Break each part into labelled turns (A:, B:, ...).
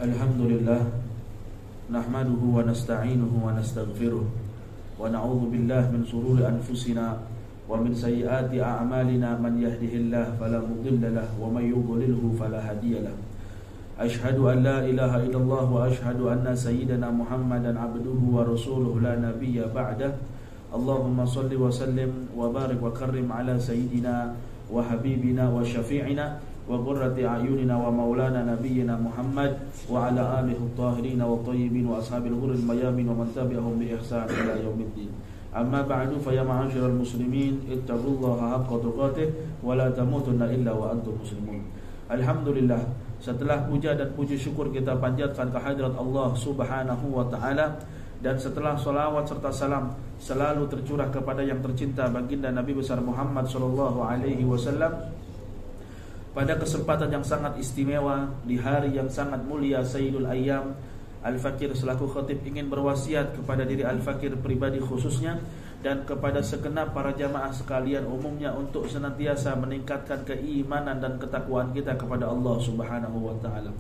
A: Alhamdulillah nahmaduhu wa nasta'inuhu wa nastaghfiruh wa na'udzu billahi min shururi anfusina wa min sayyiati a'malina man yahdihillahu fala mudilla lahu wa may yudlilhu fala hadiya lahu. Ashhadu an la ilaha illallah wa ashhadu anna sayyidana Muhammadan abduhu wa rasuluhu la nabiyya ba'dah. Allahumma salli wa sallim wa barik wa karrim ala sayyidina wa habibina wa syafi'ina wa qurrati a'yunina wa maulana nabiyyina Muhammad wa ala alihi at-tahirin wa tayyibin wa ashabil ghurril mayamin wa man tabi'ahum bi ihsan ila yaumiddin. Amma ba'du, fa ya ma'asyiral muslimin ittaqullaha haqqa tuqatih wa la tamutunna illa wa antum muslimun. Alhamdulillah, setelah puja dan puji syukur kita panjatkan kehadirat Allah Subhanahu wa taala, dan setelah salawat serta salam selalu tercurah kepada yang tercinta baginda Nabi besar Muhammad sallallahu alaihi wasallam, pada kesempatan yang sangat istimewa di hari yang sangat mulia Sayyidul Ayyam, Al-Fakir selaku khatib ingin berwasiat kepada diri Al-Fakir pribadi khususnya dan kepada segenap para jamaah sekalian umumnya untuk senantiasa meningkatkan keimanan dan ketakwaan kita kepada Allah Subhanahu wa taala.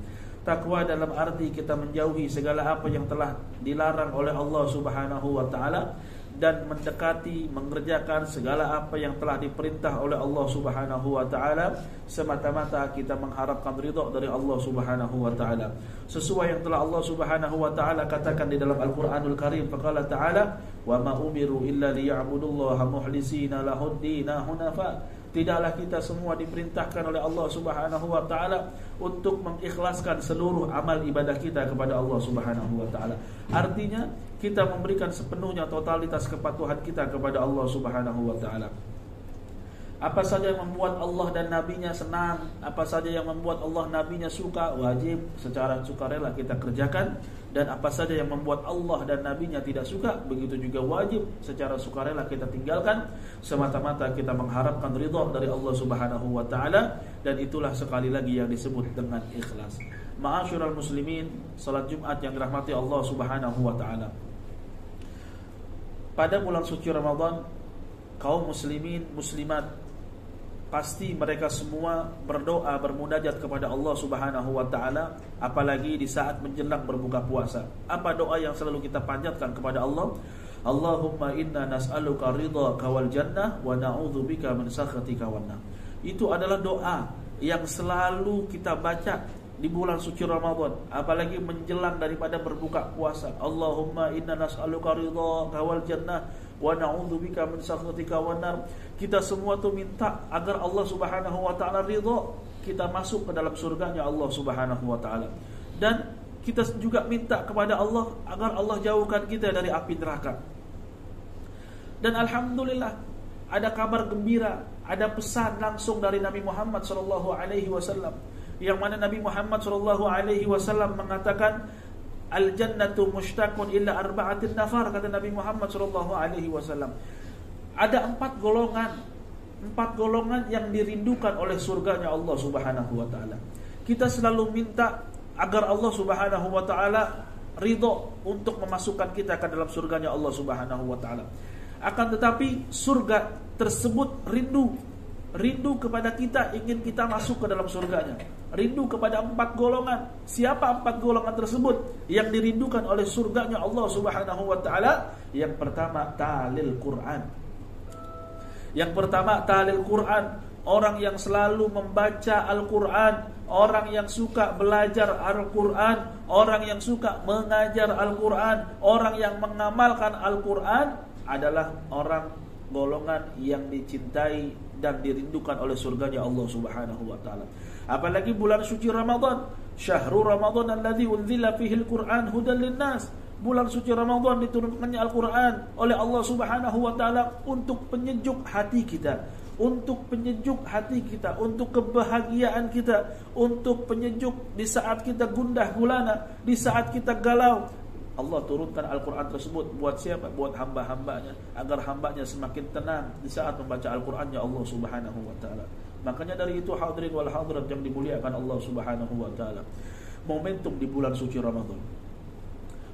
A: Takwa dalam arti kita menjauhi segala apa yang telah dilarang oleh Allah Subhanahu wa taala dan mendekati mengerjakan segala apa yang telah diperintah oleh Allah Subhanahu wa taala semata-mata kita mengharapkan ridha dari Allah Subhanahu wa taala, sesuai yang telah Allah Subhanahu wa taala katakan di dalam Al-Qur'anul Karim. Faqala ta'ala wa ma umiru illa liya'budullaha mukhlishina lahud-din hunafa. Tidaklah kita semua diperintahkan oleh Allah Subhanahu wa taala untuk mengikhlaskan seluruh amal ibadah kita kepada Allah Subhanahu wa taala. Artinya kita memberikan sepenuhnya totalitas kepatuhan kita kepada Allah Subhanahu wa taala. Apa saja yang membuat Allah dan Nabi-Nya senang, apa saja yang membuat Allah Nabi-Nya suka, wajib secara sukarela kita kerjakan. Dan apa saja yang membuat Allah dan Nabi-Nya tidak suka, begitu juga wajib secara sukarela kita tinggalkan, semata-mata kita mengharapkan ridha dari Allah Subhanahu wa taala. Dan itulah sekali lagi yang disebut dengan ikhlas. Ma'asyiral muslimin, salat Jumat yang dirahmati Allah Subhanahu wa taala, pada bulan suci Ramadan, kaum muslimin muslimat pasti mereka semua berdoa bermunajat kepada Allah Subhanahu wa taala, apalagi di saat menjelang berbuka puasa. Apa doa yang selalu kita panjatkan kepada Allah? Allahumma inna nas'aluka ridhaka wal jannah wa na'udzubika min sakhatika wan nar. Itu adalah doa yang selalu kita baca di bulan suci Ramadan, apalagi menjelang daripada berbuka puasa. Allahumma inna nas'aluka ridhaka wal jannah wa na'udzubika min sakhatika wan nar. Kita semua tuh minta agar Allah Subhanahu wa taala ridha, kita masuk ke dalam surganya Allah Subhanahu wa taala. Dan kita juga minta kepada Allah agar Allah jauhkan kita dari api neraka. Dan alhamdulillah ada kabar gembira, ada pesan langsung dari Nabi Muhammad sallallahu alaihi wasallam, yang mana Nabi Muhammad sallallahu alaihi wasallam mengatakan al-jannatu mushtaqun illa arba'atin nafar. Kata Nabi Muhammad sallallahu alaihi wasallam, ada 4 golongan yang dirindukan oleh surganya Allah Subhanahu wa taala. Kita selalu minta agar Allah Subhanahu wa taala ridha untuk memasukkan kita ke dalam surganya Allah Subhanahu wa taala. Akan tetapi surga tersebut rindu kepada kita, ingin kita masuk ke dalam surganya. Rindu kepada 4 golongan. Siapa 4 golongan tersebut yang dirindukan oleh surganya Allah Subhanahu wa taala? Yang pertama, talil Quran. Yang pertama, talil Quran. Orang yang selalu membaca Al-Quran, orang yang suka belajar Al-Quran, orang yang suka mengajar Al-Quran, orang yang mengamalkan Al-Quran adalah orang golongan yang dicintai dan dirindukan oleh surganya Allah Subhanahu wa taala. Apalagi bulan suci Ramadan, syahrul Ramadan alladzi unzila fihi al-Qur'an hudan linnas. Bulan suci Ramadan diturunkannya Al-Quran oleh Allah Subhanahu wa taala untuk penyejuk hati kita, untuk penyejuk hati kita, untuk kebahagiaan kita, untuk penyejuk di saat kita gundah gulana, di saat kita galau. Allah turunkan Al-Quran tersebut buat siapa? Buat hamba-hambanya, agar hambanya semakin tenang di saat membaca Al-Qurannya Allah Subhanahu wa ta'ala. Makanya dari itu hadirin wal hadirat yang dimuliakan Allah Subhanahu wa ta'ala, momentum di bulan suci Ramadan,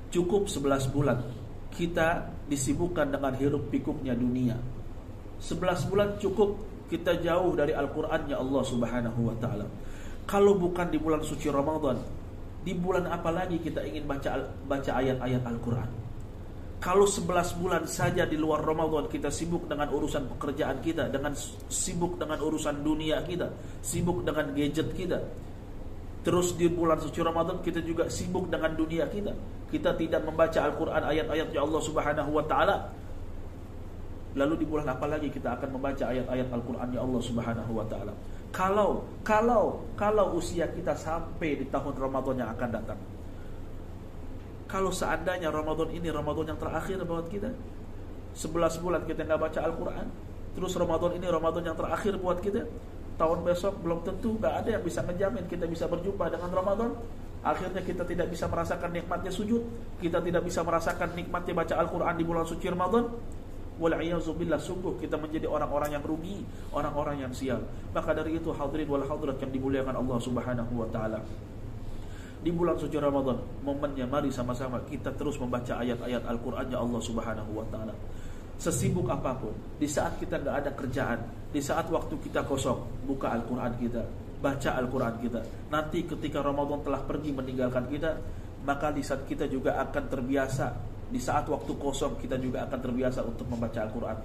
A: cukup 11 bulan kita disibukkan dengan hiruk pikuknya dunia. 11 bulan cukup kita jauh dari Al-Qurannya Allah Subhanahu wa ta'ala. Kalau bukan di bulan suci Ramadan, Di bulan apa lagi kita ingin baca ayat-ayat Al-Quran? Kalau 11 bulan saja di luar Ramadan kita sibuk dengan urusan pekerjaan kita, sibuk dengan urusan dunia kita, sibuk dengan gadget kita. Terus di bulan suci Ramadan kita juga sibuk dengan dunia kita. Kita tidak membaca Al-Quran, ayat-ayatnya Allah Subhanahu wa ta'ala. Lalu di bulan apa lagi kita akan membaca ayat-ayat Al-Qurannya Allah Subhanahu wa ta'ala? Kalau usia kita sampai di tahun Ramadan yang akan datang. Kalau seandainya Ramadan ini Ramadan yang terakhir buat kita, 11 bulan kita nggak baca Al-Quran, terus Ramadan ini Ramadan yang terakhir buat kita, tahun besok belum tentu, nggak ada yang bisa menjamin kita bisa berjumpa dengan Ramadan. Akhirnya kita tidak bisa merasakan nikmatnya sujud, kita tidak bisa merasakan nikmatnya baca Al-Quran di bulan suci Ramadan. Wal'iyazubillah, sungguh kita menjadi orang-orang yang rugi, orang-orang yang sial. Maka dari itu hadirin wal hadirat yang dimuliakan Allah Subhanahu wa ta'ala, di bulan suci Ramadan momennya mari sama-sama kita terus membaca ayat-ayat Al-Qur'annya Allah Subhanahu wa ta'ala. Sesibuk apapun, di saat kita gak ada kerjaan, di saat waktu kita kosong, buka Al-Qur'an kita, baca Al-Qur'an kita. Nanti ketika Ramadan telah pergi meninggalkan kita, maka lisan kita juga akan terbiasa. Di saat waktu kosong kita juga akan terbiasa untuk membaca Al-Quran.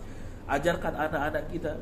A: Ajarkan anak-anak kita,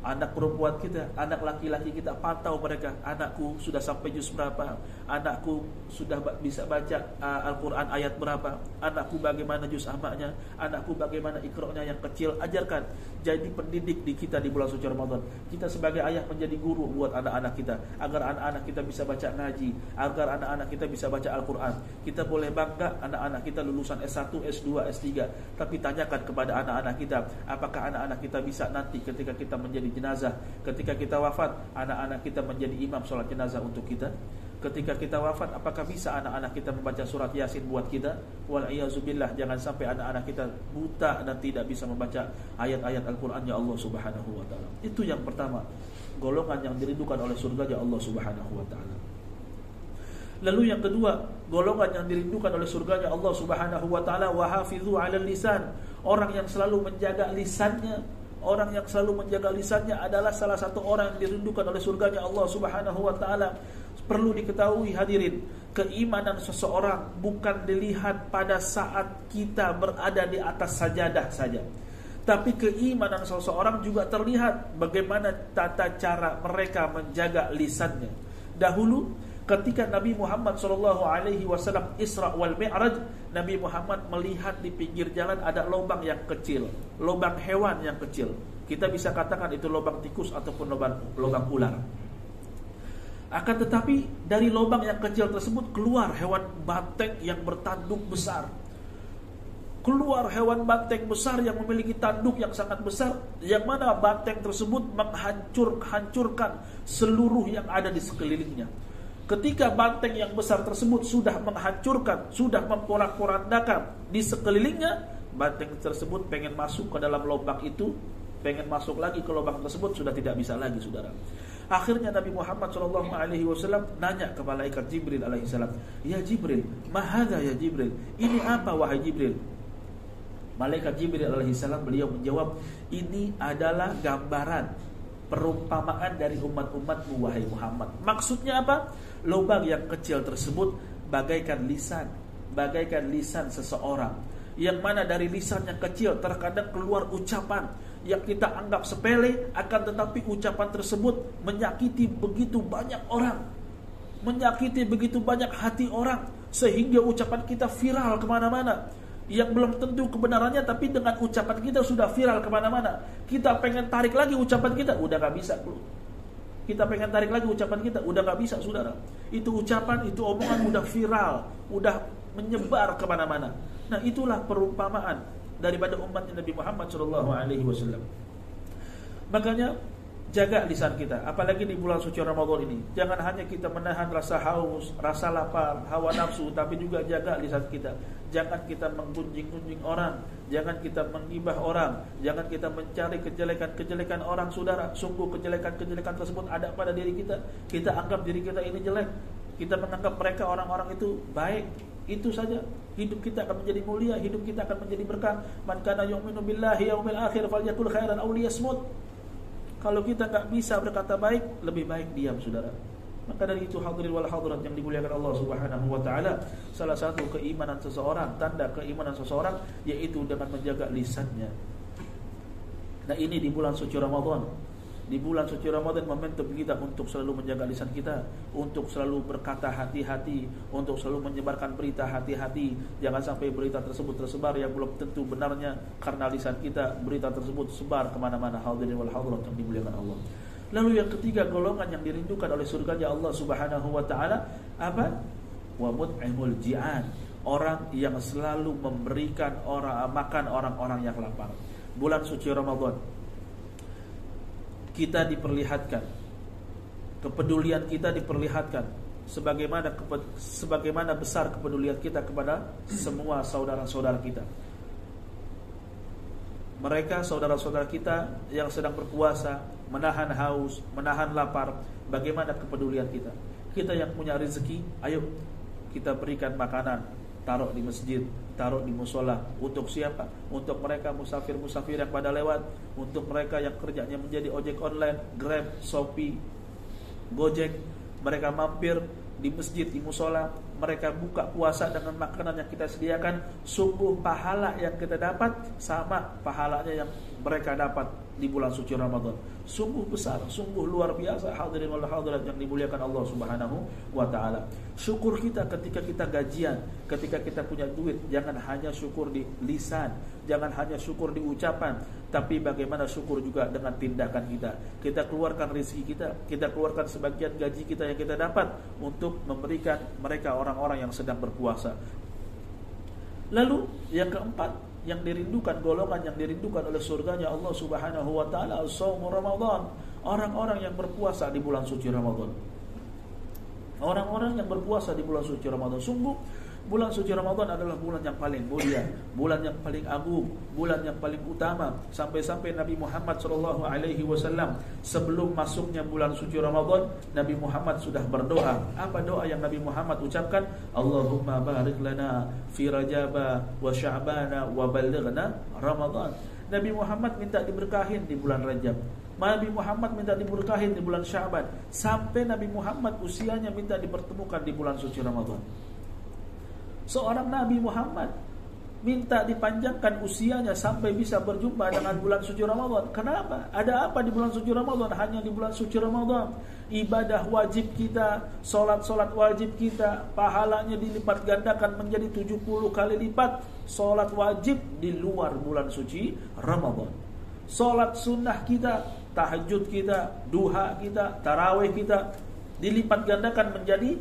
A: anak perempuan kita, anak laki-laki kita, pantau mereka. Anakku sudah sampai juz berapa? Anakku sudah bisa baca Al-Quran ayat berapa? Anakku bagaimana juz amaknya? Anakku bagaimana iqra'nya yang kecil? Ajarkan. Jadi pendidik di kita di bulan suci Ramadan. Kita sebagai ayah menjadi guru buat anak-anak kita, agar anak-anak kita bisa baca ngaji, agar anak-anak kita bisa baca Al-Quran. Kita boleh bangga anak-anak kita lulusan S1, S2, S3, tapi tanyakan kepada anak-anak kita, apakah anak-anak kita bisa nanti ketika kita menjadi jenazah, ketika kita wafat, anak-anak kita menjadi imam sholat jenazah untuk kita. Ketika kita wafat, apakah bisa anak-anak kita membaca surat Yasin buat kita? Wal'iyazubillah, jangan sampai anak-anak kita buta dan tidak bisa membaca ayat-ayat Al-Qur'annya Allah Subhanahu wa ta'ala. Itu yang pertama, golongan yang dirindukan oleh surganya Allah Subhanahu wa ta'ala. Lalu yang kedua, golongan yang dirindukan oleh surganya Allah Subhanahu wa ta'ala, wa hafizu 'alal lisan. Orang yang selalu menjaga lisannya, orang yang selalu menjaga lisannya adalah salah satu orang yang dirindukan oleh surganya Allah Subhanahu wa ta'ala. Perlu diketahui hadirin, keimanan seseorang bukan dilihat pada saat kita berada di atas sajadah saja, tapi keimanan seseorang juga terlihat bagaimana tata cara mereka menjaga lisannya. Dahulu ketika Nabi Muhammad SAW Isra wal Mi'raj, Nabi Muhammad melihat di pinggir jalan ada lubang yang kecil, lubang hewan yang kecil. Kita bisa katakan itu lubang tikus ataupun lubang ular. Akan tetapi dari lubang yang kecil tersebut keluar hewan banteng yang bertanduk besar. Keluar hewan banteng besar yang memiliki tanduk yang sangat besar, yang mana banteng tersebut menghancurkan seluruh yang ada di sekelilingnya. Ketika banteng yang besar tersebut sudah menghancurkan, sudah memporak-porandakan di sekelilingnya, banteng tersebut pengen masuk ke dalam lubang itu, pengen masuk lagi ke lubang tersebut, sudah tidak bisa lagi, saudara. Akhirnya Nabi Muhammad SAW nanya ke malaikat Jibril alaihissalam, "Ya Jibril, mahadha ya Jibril? Ini apa wahai Jibril?" Malaikat Jibril alaihissalam beliau menjawab, "Ini adalah gambaran, perumpamaan dari umat-umatmu wahai Muhammad." Maksudnya apa? Lubang yang kecil tersebut bagaikan lisan seseorang, yang mana dari lisan yang kecil terkadang keluar ucapan yang kita anggap sepele, akan tetapi ucapan tersebut menyakiti begitu banyak orang, menyakiti begitu banyak hati orang, sehingga ucapan kita viral kemana-mana, yang belum tentu kebenarannya, tapi dengan ucapan kita sudah viral kemana-mana. Kita pengen tarik lagi ucapan kita, udah gak bisa. Kita pengen tarik lagi ucapan kita, udah gak bisa, saudara. Itu ucapan, itu omongan udah viral, udah menyebar kemana-mana. Nah, itulah perumpamaan daripada umat Nabi Muhammad SAW. Makanya jaga lisan kita, apalagi di bulan suci Ramadan ini. Jangan hanya kita menahan rasa haus, rasa lapar, hawa nafsu, tapi juga jaga lisan kita. Jangan kita menggunjing-gunjing orang, jangan kita menggibah orang, jangan kita mencari kejelekan-kejelekan orang, saudara. Sungguh kejelekan-kejelekan tersebut ada pada diri kita. Kita anggap diri kita ini jelek, kita menganggap mereka orang-orang itu baik. Itu saja, hidup kita akan menjadi mulia, hidup kita akan menjadi berkah. Man kana yu'minu billahi yaumil akhir falyakul khairan aw liyasmut. Kalau kita enggak bisa berkata baik, lebih baik diam, saudara. Maka dari itu hadirin wal hadirat yang dimuliakan Allah Subhanahu wa taala, salah satu keimanan seseorang, tanda keimanan seseorang yaitu dengan menjaga lisannya. Nah, ini di bulan suci Ramadan. Di bulan suci Ramadan momentum kita untuk selalu menjaga lisan kita, untuk selalu berkata hati-hati, untuk selalu menyebarkan berita hati-hati. Jangan sampai berita tersebut tersebar yang belum tentu benarnya, karena lisan kita berita tersebut sebar kemana-mana. Hadirin wal hadirat yang dimuliakan Allah. Lalu yang ketiga, golongan yang dirindukan oleh surganya Allah Subhanahu wa taala apa? Wa mut'imul ji'an, orang yang selalu memberikan makan orang-orang yang lapar. Bulan suci Ramadan kita diperlihatkan, kepedulian kita diperlihatkan, sebagaimana besar kepedulian kita kepada semua saudara-saudara kita. Mereka saudara-saudara kita yang sedang berpuasa, menahan haus, menahan lapar, bagaimana kepedulian kita. Kita yang punya rezeki, ayo kita berikan makanan, taruh di masjid, taruh di musola. Untuk siapa? Untuk mereka musafir-musafir yang pada lewat, untuk mereka yang kerjanya menjadi ojek online, Grab, Shopee, Gojek. Mereka mampir di masjid, di musola, mereka buka puasa dengan makanan yang kita sediakan. Sungguh pahala yang kita dapat sama pahalanya yang mereka dapat di bulan suci Ramadan. Sungguh besar, sungguh luar biasa. Hadirin wal hadirat yang dimuliakan Allah Subhanahu wa taala. Syukur kita ketika kita gajian, ketika kita punya duit, jangan hanya syukur di lisan, jangan hanya syukur di ucapan, tapi bagaimana syukur juga dengan tindakan kita. Kita keluarkan rezeki kita keluarkan sebagian gaji kita yang kita dapat untuk memberikan mereka orang-orang yang sedang berpuasa. Lalu yang keempat, yang dirindukan, golongan yang dirindukan oleh surganya Allah Subhanahu wa taala, shaum Ramadan, orang-orang yang berpuasa di bulan suci Ramadan. Orang-orang yang berpuasa di bulan suci Ramadan. Sungguh bulan suci Ramadan adalah bulan yang paling mulia, bulan yang paling agung, bulan yang paling utama. Sampai-sampai Nabi Muhammad SAW sebelum masuknya bulan suci Ramadan, Nabi Muhammad sudah berdoa. Apa doa yang Nabi Muhammad ucapkan? Allahumma barik lana fi Rajaba wa Sya'bana wa ballighna Ramadan. Nabi Muhammad minta diberkahin di bulan Rajab, Nabi Muhammad minta diberkahin di bulan Sya'ban, sampai Nabi Muhammad usianya minta dipertemukan di bulan suci Ramadan. Seorang Nabi Muhammad minta dipanjangkan usianya sampai bisa berjumpa dengan bulan suci Ramadan. Kenapa? Ada apa di bulan suci Ramadan? Hanya di bulan suci Ramadan ibadah wajib kita, solat-solat wajib kita, pahalanya dilipat gandakan menjadi 70 kali lipat. Solat wajib di luar bulan suci Ramadan. Solat sunnah kita, tahajud kita, duha kita, tarawih kita dilipat gandakan menjadi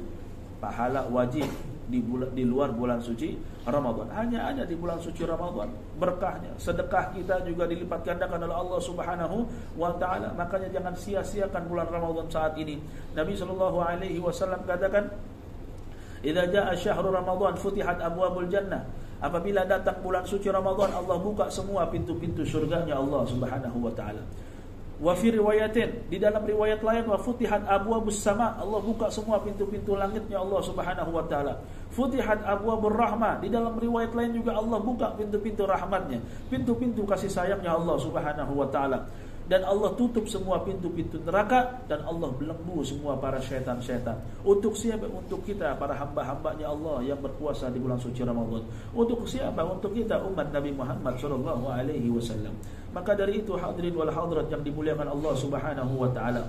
A: pahala wajib di luar bulan suci Ramadan. Hanya ada di bulan suci Ramadan berkahnya. Sedekah kita juga dilipat gandakan oleh Allah Subhanahu wa taala. Makanya jangan sia-siakan bulan Ramadan saat ini. Nabi SAW katakan, "Idza jaa syahrul Ramadan futihat abwabul jannah." Apabila datang bulan suci Ramadan, Allah buka semua pintu-pintu surganya Allah Subhanahu wa taala. Wa fi riwayatin, di dalam riwayat lain, wa futihat abwabus sama, Allah buka semua pintu-pintu langitnya Allah Subhanahu wa taala. Futihat abwabur rahmah, di dalam riwayat lain juga Allah buka pintu-pintu rahmatnya, pintu-pintu kasih sayangnya Allah Subhanahu wa taala. Dan Allah tutup semua pintu-pintu neraka, dan Allah belenggu semua para syaitan-syaitan. Untuk siapa? Untuk kita, para hamba-hambanya Allah yang berpuasa di bulan suci Ramadan. Untuk siapa? Untuk kita, umat Nabi Muhammad SAW. Maka dari itu hadirin wal hadirat yang dimuliakan Allah Subhanahu wa taala,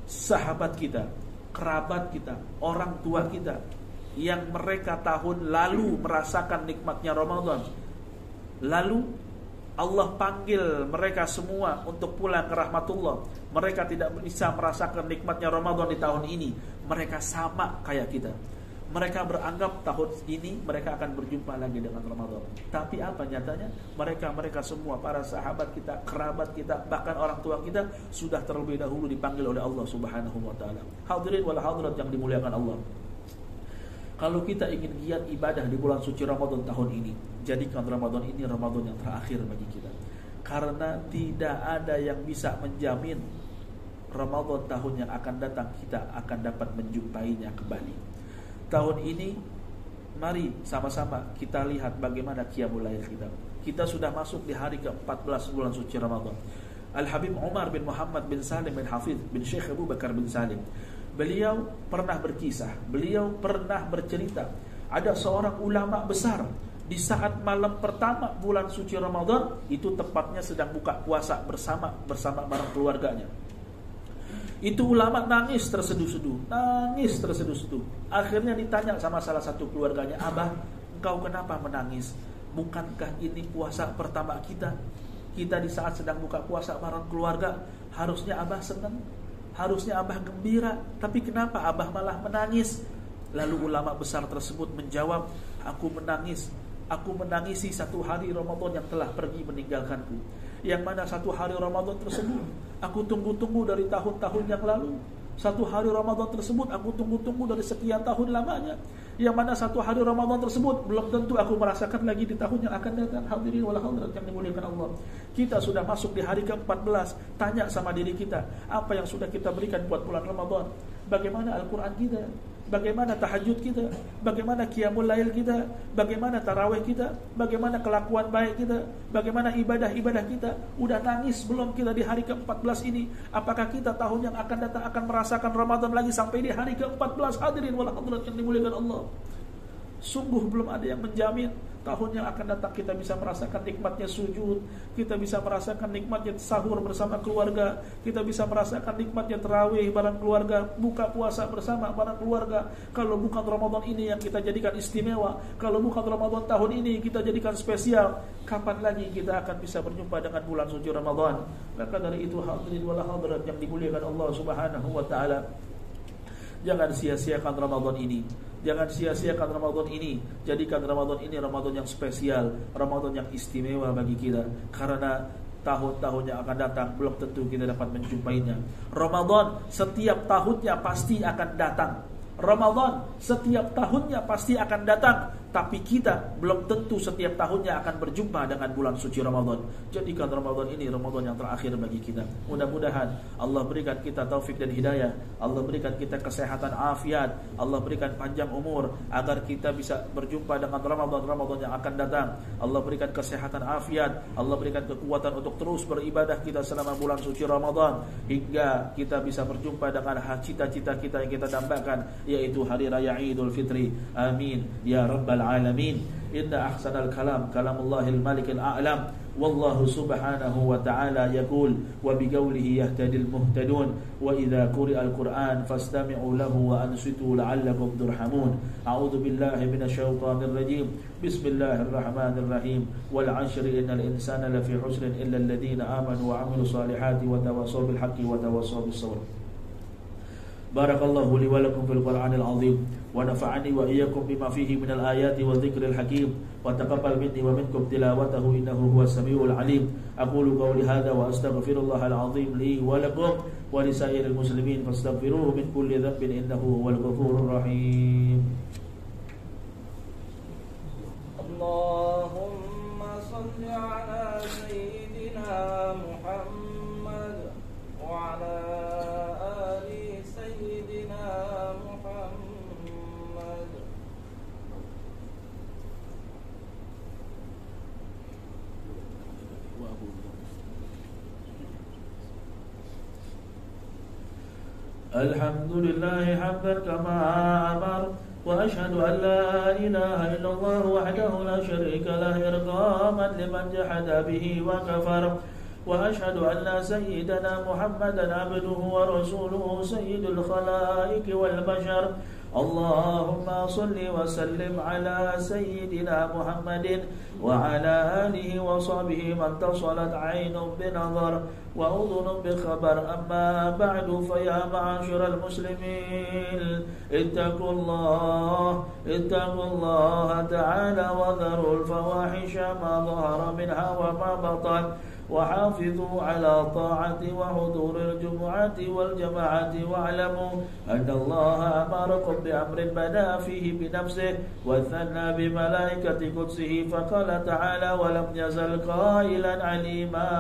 A: sahabat kita, kerabat kita, orang tua kita yang mereka tahun lalu merasakan nikmatnya Ramadan, lalu Allah panggil mereka semua untuk pulang ke rahmatullah. Mereka tidak bisa merasakan nikmatnya Ramadan di tahun ini. Mereka sama kayak kita. Mereka beranggap tahun ini mereka akan berjumpa lagi dengan Ramadan. Tapi apa nyatanya? Mereka semua, para sahabat kita, kerabat kita, bahkan orang tua kita sudah terlebih dahulu dipanggil oleh Allah Subhanahu wa taala. Hadirin wal hadirat yang dimuliakan Allah. Kalau kita ingin giat ibadah di bulan suci Ramadan tahun ini, jadikan Ramadan ini Ramadan yang terakhir bagi kita. Karena tidak ada yang bisa menjamin Ramadan tahun yang akan datang kita akan dapat menjumpainya kembali. Tahun ini mari sama-sama kita lihat bagaimana qiyamul lail kita. Kita sudah masuk di hari ke-14 bulan suci Ramadan. Al-Habib Umar bin Muhammad bin Salim bin Hafidh bin Syekh Abu Bakar bin Salim, Beliau pernah berkisah, beliau pernah bercerita, ada seorang ulama besar di saat malam pertama bulan suci Ramadan, itu tepatnya sedang buka puasa bersama bareng keluarganya. Itu ulama nangis terseduh-seduh. Akhirnya ditanya sama salah satu keluarganya, "Abah, engkau kenapa menangis? Bukankah ini puasa pertama kita? Kita di saat sedang buka puasa bareng keluarga, harusnya Abah senang, harusnya Abah gembira, tapi kenapa Abah malah menangis?" Lalu ulama besar tersebut menjawab, Aku menangisi satu hari Ramadan yang telah pergi meninggalkanku, yang mana satu hari Ramadan tersebut aku tunggu-tunggu dari tahun-tahun yang lalu. Satu hari Ramadan tersebut aku tunggu-tunggu dari sekian tahun lamanya, yang mana satu hari Ramadan tersebut belum tentu aku merasakan lagi di tahun yang akan datang. Hadirin wal hadirat yang dimuliakan Allah, kita sudah masuk di hari ke-14. Tanya sama diri kita, apa yang sudah kita berikan buat bulan Ramadan? Bagaimana Al-Quran kita? Bagaimana tahajud kita? Bagaimana qiyamul lail kita? Bagaimana tarawih kita? Bagaimana kelakuan baik kita? Bagaimana ibadah-ibadah kita? Udah nangis belum kita di hari ke-14 ini? Apakah kita tahun yang akan datang akan merasakan Ramadan lagi sampai di hari ke-14? Hadirin wal hadirat yang dimuliakan Allah, sungguh belum ada yang menjamin tahun yang akan datang kita bisa merasakan nikmatnya sujud, kita bisa merasakan nikmatnya sahur bersama keluarga, kita bisa merasakan nikmatnya tarawih bareng keluarga, buka puasa bersama bareng keluarga. Kalau bukan Ramadan ini yang kita jadikan istimewa, kalau bukan Ramadan tahun ini kita jadikan spesial, kapan lagi kita akan bisa berjumpa dengan bulan suci Ramadan? Maka dari itu hadirin wal hadirat yang dimuliakan Allah Subhanahu wa taala, jangan sia-siakan Ramadan ini. Jangan sia-siakan Ramadan ini. Jadikan Ramadan ini Ramadan yang spesial, Ramadan yang istimewa bagi kita. Karena tahun-tahun yang akan datang belum tentu kita dapat menjumpainya. Ramadan setiap tahunnya pasti akan datang. Ramadan setiap tahunnya pasti akan datang, tapi kita belum tentu setiap tahunnya akan berjumpa dengan bulan suci Ramadan. Jadikan Ramadan ini Ramadan yang terakhir bagi kita. Mudah-mudahan Allah berikan kita taufik dan hidayah, Allah berikan kita kesehatan afiat, Allah berikan panjang umur agar kita bisa berjumpa dengan Ramadan yang akan datang. Allah berikan kesehatan afiat, Allah berikan kekuatan untuk terus beribadah kita selama bulan suci Ramadan, hingga kita bisa berjumpa dengan cita-cita kita yang kita dambakan, yaitu hari raya Idul Fitri. Amin ya rabbal alamin. Inna ahsanal kalam kalamullahil malikil a'lam. Wallahu subhanahu wa ta'ala yaqul wa biqaulihi yahtadil muhtadun wa idza quri'al Qur'an fastami'u lahu wa ansitu la'allakum turhamun. A'udzu billahi minasyaitonir rajim. Bismillahirrahmanirrahim. Wal 'ashri innal insana lafi husrin illa alladhina amanu wa 'amilus solihati wa tawassaw bil haqqi wa tawassaw bis sabr. Barakallahu li wa lakum fil Qur'anil azim wa nafa'ani wa iyyakum bima fihi minal ayati wa dzikril hakim wa taqabbal minni wa minkum tilawatahu innahu huwas samiul alim. Aqulu qawli hadza wa astaghfirullahal azim li wa lakum wa lisairil muslimin fastaghfiruhu min kulli dhanbin innahu huwal ghafurur rahim.
B: Allahumma shalli ala sayyidina Muhammad wa ala ali sayyidina Muhammad.
A: Alhamdulillahi hamdan kama amar wa ashhadu an la ilaha illallah wahdahu la syarika lah irghaman liman jahada bihi wa kafar. وأشهد أن سيدنا محمدا عبده ورسوله سيد الخلائق والبشر. اللهم صل وسلم على سيدنا محمد وعلى آله وصحبه من اتصلت عين بنظر وأذن بخبر. أما بعد فيا معاشر المسلمين اتقوا الله تعالى وذروا الفواحش ما ظهر منها وما بطن وحافظوا على طاعة وحضور الجمعة والجماعة واعلموا أن الله أمركم بأمر بدأ فيه بنفسه وثنى بملائكة قدسه فقال تعالى ولم يزل قائلا عليما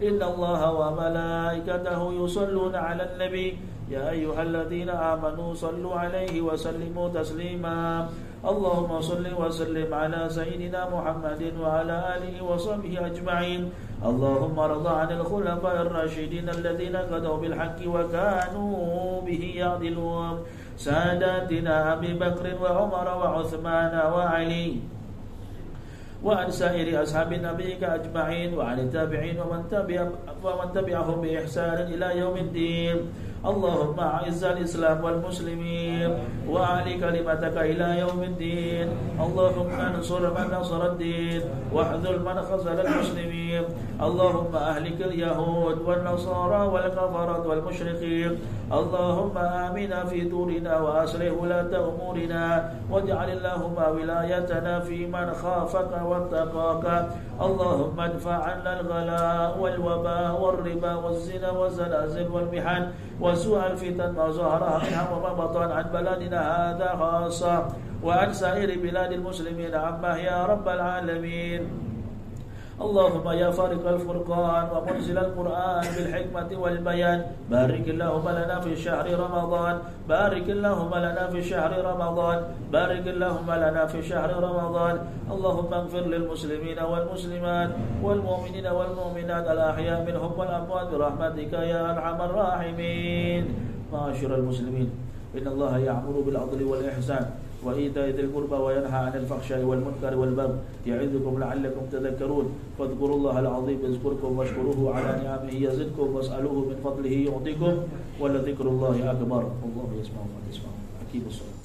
A: إن الله وملائكته يصلون على النبي يا أيها الذين آمنوا صلوا عليه وسلموا تسليما اللهم صل وسلم على سيدنا محمد وعلى آله وصحبه أجمعين اللهم ارض عن الخلفاء الراشدين الذين قضوا بالحق وكانوا به يعدلون ساداتنا أبي بكر وعمر وعثمان وعلي وعن سائر أصحاب نبيك أجمعين وعن التابعين ومن تبعهم بإحسان إلى يوم الدين اللهم أعز الإسلام والمسلمين وأعل كلمتك إلى يوم الدين اللهم انصر من نصر الدين واخذل من خذل المسلمين اللهم أهلك اليهود والنصارى والكفرة والمشركين اللهم آمنا في دورنا وأصلح ولاة أمورنا واجعل اللهم ولايتنا في من خافك واتقاك اللهم ادفع عنا الغلاء والوباء والربا والزنا والزلازل والمحن وسوء الفتن ما ظهر منها وما بطن عن بلدنا هذا خاصة وعن سائر بلاد المسلمين عما يا رب العالمين اللهم يا فارق الفرقان ومنزل القرآن بالحكمة والبيان بارك اللهم لنا في شهر رمضان بارك اللهم لنا في شهر رمضان بارك اللهم لنا في شهر رمضان اللهم اغفر للمسلمين والمسلمات والمؤمنين والمؤمنات الأحياء منهم والأموات برحمتك يا أرحم الراحمين معاشر المسلمين إن الله يأمر بالعدل والإحسان وإيتاء ذي القربى وينهى عن الفحشاء والمنكر والبغي يعظكم لعلكم تذكرون فاذكروا الله العظيم يذكركم واشكروه على نعمه يزدكم واسألوه من فضله يعطيكم ولذكر الله أكبر والله يسمع ما تسمعون أقيموا الصلاة